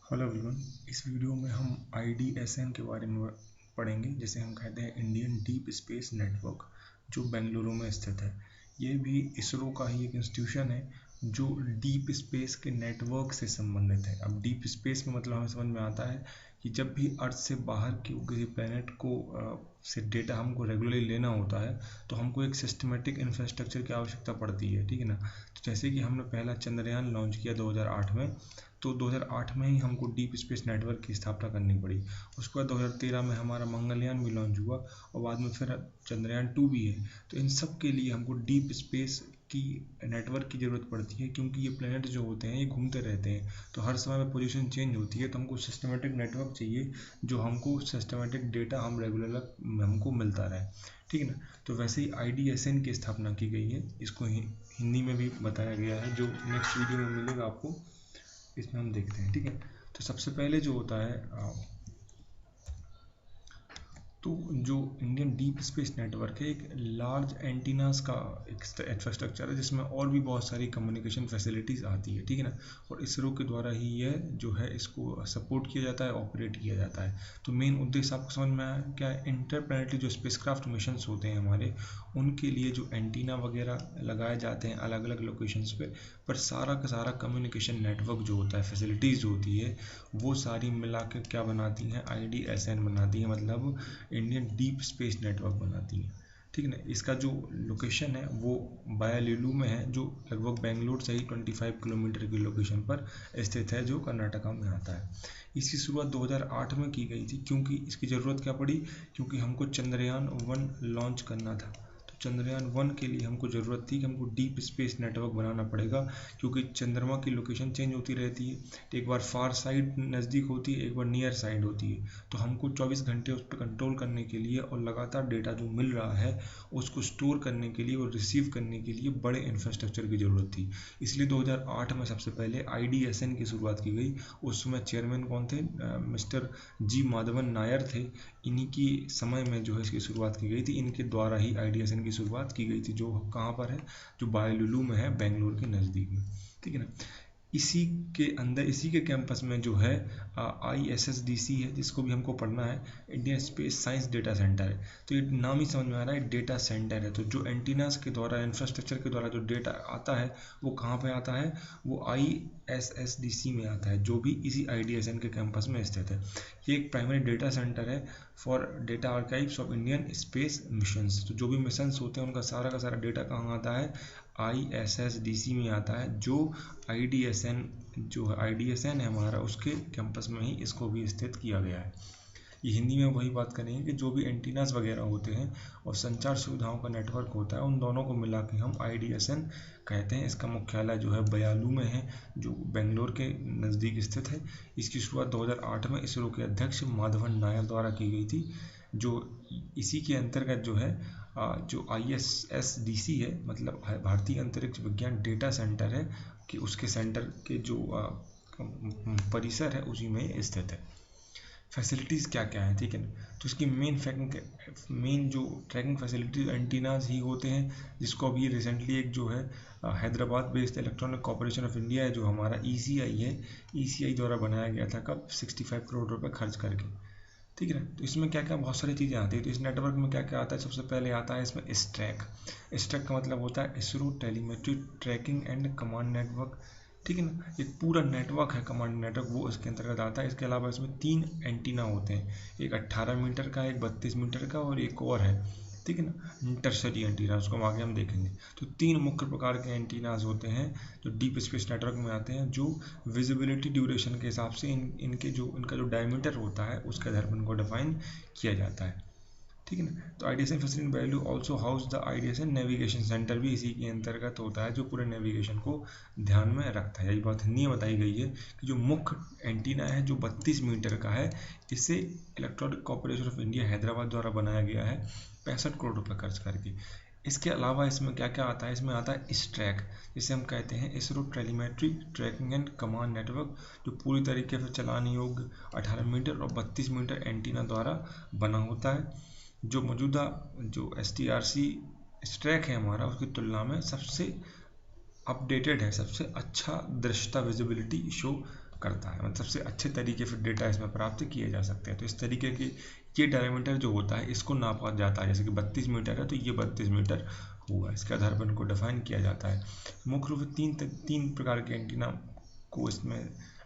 Hello everyone. इस video में हम IDSN के बारे में पढ़ेंगे, जिसे हम कहते हैं इंडियन डीप स्पेस नेटवर्क, जो बेंगलुरु में स्थित है। ये भी इसरो का ही एक इंस्टीट्यूशन है जो डीप स्पेस के नेटवर्क से संबंधित है। अब डीप स्पेस में मतलब हमें समझ में आता है कि जब भी अर्थ से बाहर के किसी प्लेनेट को से डेटा हमको रेगुलरली लेना होता है तो हमको एक सिस्टमेटिक इंफ्रास्ट्रक्चर की आवश्यकता पड़ती है, ठीक है ना। तो जैसे कि हमने पहला चंद्रयान लॉन्च किया 2008 में, तो 2008 में ही हमको डीप स्पेस नेटवर्क की स्थापना करनी पड़ी। उसके बाद 2013 में हमारा मंगलयान भी लॉन्च हुआ और बाद में फिर चंद्रयान 2 भी है। तो इन सब के लिए हमको डीप स्पेस की नेटवर्क की ज़रूरत पड़ती है, क्योंकि ये प्लैनेट जो होते हैं ये घूमते रहते हैं, तो हर समय में पोजीशन चेंज होती है। तो हमको सिस्टमेटिक नेटवर्क चाहिए जो हमको सिस्टमेटिक डेटा हम रेगुलर हमको मिलता रहे, ठीक है ना। तो वैसे ही IDSN की स्थापना की गई है। इसको हिंदी में भी बताया गया है, जो नेक्स्ट वीडियो में मिलेगा आपको, इसमें हम देखते हैं, ठीक है। तो सबसे पहले जो होता है तो जो इंडियन डीप स्पेस नेटवर्क है एक लार्ज एंटीनास का एक इंफ्रास्ट्रक्चर है, जिसमें और भी बहुत सारी कम्युनिकेशन फैसिलिटीज़ आती है, ठीक है ना। और इसरो के द्वारा ही यह जो है इसको सपोर्ट किया जाता है, ऑपरेट किया जाता है। तो मेन उद्देश्य आपको समझ में आया क्या है? इंटरप्लैनेटरी जो स्पेसक्राफ्ट मिशंस होते हैं हमारे, उनके लिए जो एंटीना वगैरह लगाए जाते हैं अलग अलग लोकेशंस पे, पर सारा का सारा कम्युनिकेशन नेटवर्क जो होता है, फैसिलिटीज़ जो होती है, वो सारी मिला के क्या बनाती हैं? IDSN बनाती है, मतलब इंडियन डीप स्पेस नेटवर्क बनाती है, ठीक है ना। इसका जो लोकेशन है वो बायालुलु में है, जो लगभग बेंगलोर से ही 25 किलोमीटर की लोकेशन पर स्थित है, जो कर्नाटका में आता है। इसकी शुरुआत 2008 में की गई थी। क्योंकि इसकी ज़रूरत क्या पड़ी? क्योंकि हमको चंद्रयान 1 लॉन्च करना था। चंद्रयान 1 के लिए हमको ज़रूरत थी कि हमको डीप स्पेस नेटवर्क बनाना पड़ेगा, क्योंकि चंद्रमा की लोकेशन चेंज होती रहती है। तो एक बार फार साइड नज़दीक होती है, एक बार नियर साइड होती है। तो हमको 24 घंटे उस पर कंट्रोल करने के लिए और लगातार डेटा जो मिल रहा है उसको स्टोर करने के लिए और रिसीव करने के लिए बड़े इंफ्रास्ट्रक्चर की ज़रूरत थी। इसलिए 2008 में सबसे पहले IDSN की शुरुआत की गई। उस समय चेयरमैन कौन थे? मिस्टर G माधवन नायर थे। इन्हीं की समय में जो है इसकी शुरुआत की गई थी। इनके द्वारा ही IDSN की शुरुआत की गई थी, जो कहाँ पर है? जो बायालुलु में है, बेंगलोर के नज़दीक में, ठीक है ना। इसी के अंदर, इसी के कैंपस में जो है ISSDC है, जिसको भी हमको पढ़ना है, Indian space science data centre है। तो ये नाम ही समझ में आ रहा है, डेटा सेंटर है। तो जो एंटीनास के द्वारा, इंफ्रास्ट्रक्चर के द्वारा जो डेटा आता है वो कहाँ पे आता है? वो ISSDC में आता है, जो भी इसी IDSN के कैंपस में स्थित है। ये एक प्राइमरी डेटा सेंटर है for data archives of Indian space missions. तो जो भी मिशंस होते हैं उनका सारा का सारा डेटा कहाँ आता है? ISSDC में आता है, जो IDSN जो है, IDSN है हमारा, उसके कैंपस में ही इसको भी स्थित किया गया है। ये हिंदी में वही बात करेंगे कि जो भी एंटीनास वगैरह होते हैं और संचार सुविधाओं का नेटवर्क होता है, उन दोनों को मिला के हम IDSN कहते हैं। इसका मुख्यालय जो है बयालू में है, जो बेंगलोर के नज़दीक स्थित है। इसकी शुरुआत 2008 में इसरो के अध्यक्ष माधवन नायर द्वारा की गई थी। जो इसी के अंतर्गत जो है जो ISSDC है, मतलब भारतीय अंतरिक्ष विज्ञान डेटा सेंटर है, कि उसके सेंटर के जो परिसर है उसी में स्थित है। फैसिलिटीज़ क्या क्या है, ठीक है ना। तो इसकी मेन जो ट्रैकिंग फैसिलिटीज एंटीनाज ही होते हैं, जिसको अभी रिसेंटली एक जो है Hyderabad based electronic corporation of India है, जो हमारा ECI है, ECI द्वारा बनाया गया था। कब? 65 करोड़ रुपए खर्च करके, ठीक है ना। तो इसमें क्या क्या बहुत सारी चीज़ें आती है। तो इस नेटवर्क में क्या क्या आता है? सबसे पहले आता है इसमें स्ट्रैक। स्ट्रैक का मतलब होता है ISRO telemetry tracking and command network, ठीक है ना। एक पूरा नेटवर्क है, कमांड नेटवर्क, वो इसके अंतर्गत आता है। इसके अलावा इसमें 3 एंटीना होते हैं, एक 18 मीटर का, एक 32 मीटर का और एक और है, ठीक है ना, इंटरसिटी एंटीना, उसको आगे हम देखेंगे। तो 3 मुख्य प्रकार के एंटीनाज होते हैं जो डीप स्पेस नेटवर्क में आते हैं, जो विजिबिलिटी ड्यूरेशन के हिसाब से इनका जो डायमीटर होता है उसके आधार पर इनको डिफाइन किया जाता है, ठीक है ना। तो IDSN facility value also house the IDSN navigation centre भी इसी के अंतर्गत होता है, जो पूरे नेविगेशन को ध्यान में रखता है। यही बात हिंदी में बताई गई है कि जो मुख्य एंटीना है जो 32 मीटर का है, इसे electronic corporation of India Hyderabad द्वारा बनाया गया है 65 करोड़ रुपये खर्च करके। इसके अलावा इसमें क्या क्या आता है? इसमें आता है स्ट्रैक, जिसे हम कहते हैं ISRO telemetry tracking and command network, जो पूरी तरीके से चलाने योग्य 18 मीटर और 32 मीटर एंटीना द्वारा बना होता है। जो मौजूदा जो STRC स्ट्रैक है हमारा, उसकी तुलना में सबसे अपडेटेड है, सबसे अच्छा दृश्यता विजिबिलिटी शो करता है, मतलब सबसे अच्छे तरीके से डेटा इसमें प्राप्त किए जा सकते हैं। तो इस तरीके के ये डायमीटर जो होता है इसको नापा जाता है, जैसे कि 32 मीटर है तो ये 32 मीटर हुआ, इसके आधार पर इनको डिफाइन किया जाता है। मुख्य रूप से तीन प्रकार के एंटीना को इसमें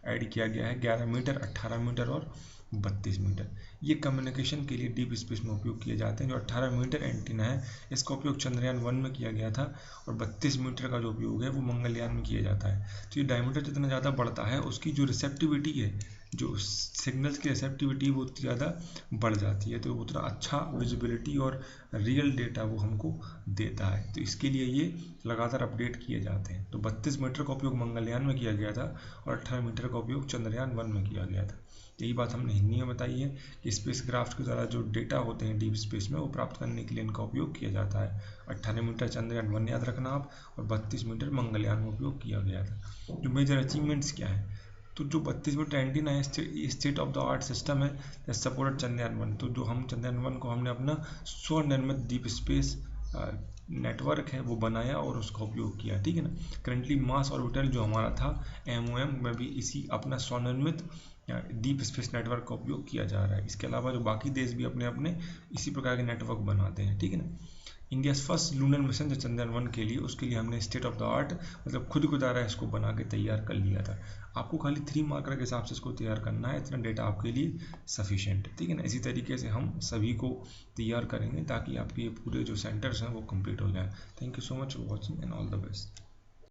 ऐड किया गया है, 11 मीटर, 18 मीटर और 32 मीटर। ये कम्युनिकेशन के लिए डीप स्पेस में उपयोग किए जाते हैं। जो 18 मीटर एंटीना है इसका उपयोग चंद्रयान 1 में किया गया था, और 32 मीटर का जो उपयोग है वो मंगलयान में किया जाता है। तो ये डायमीटर जितना ज़्यादा बढ़ता है उसकी जो रिसेप्टिविटी है, जो सिग्नल्स की रिसेप्टिविटी वो उतनी ज़्यादा बढ़ जाती है, तो उतना अच्छा विजिबिलिटी और रियल डेटा वो हमको देता है। तो इसके लिए ये लगातार अपडेट किए जाते हैं। तो 32 मीटर का उपयोग मंगलयान में किया गया था और 18 मीटर का उपयोग चंद्रयान 1 में किया गया था। यही बात हमने हिंदी में बताई है कि स्पेस क्राफ्ट के द्वारा जो डेटा होते हैं डीप स्पेस में वो प्राप्त करने के लिए इनका उपयोग किया जाता है। 18 मीटर चंद्रयान 1 याद रखना आप, और 32 मीटर मंगलयान में उपयोग किया गया था। जो मेजर अचीवमेंट्स क्या है, तो जो 32 मीटर एंटीना है state of the art system है सपोर्टेड चंद्रयान 1। तो जो हम चंद्रयान 1 को हमने अपना स्वनिर्मित डीप स्पेस नेटवर्क है वो बनाया और उसका उपयोग किया, ठीक है ना। करंटली मार्स ऑर्बिटर जो हमारा था MOM में भी इसी अपना स्वनिर्मित डीप स्पेस नेटवर्क का उपयोग किया जा रहा है। इसके अलावा जो बाकी देश भी अपने अपने इसी प्रकार के नेटवर्क बनाते हैं, ठीक है ना। इंडिया फर्स्ट लूनर मिशन जो चंद्रयान 1 के लिए, उसके लिए हमने स्टेट ऑफ द आर्ट मतलब खुद को द्वारा इसको बना के तैयार कर लिया था। आपको खाली 3 मार्कर के हिसाब से इसको तैयार करना है, इतना डेटा आपके लिए सफिशिएंट है, ठीक है ना। इसी तरीके से हम सभी को तैयार करेंगे ताकि आपके पूरे जो सेंटर्स हैं वो कंप्लीट हो जाए। Thank you so much for watching and all the best.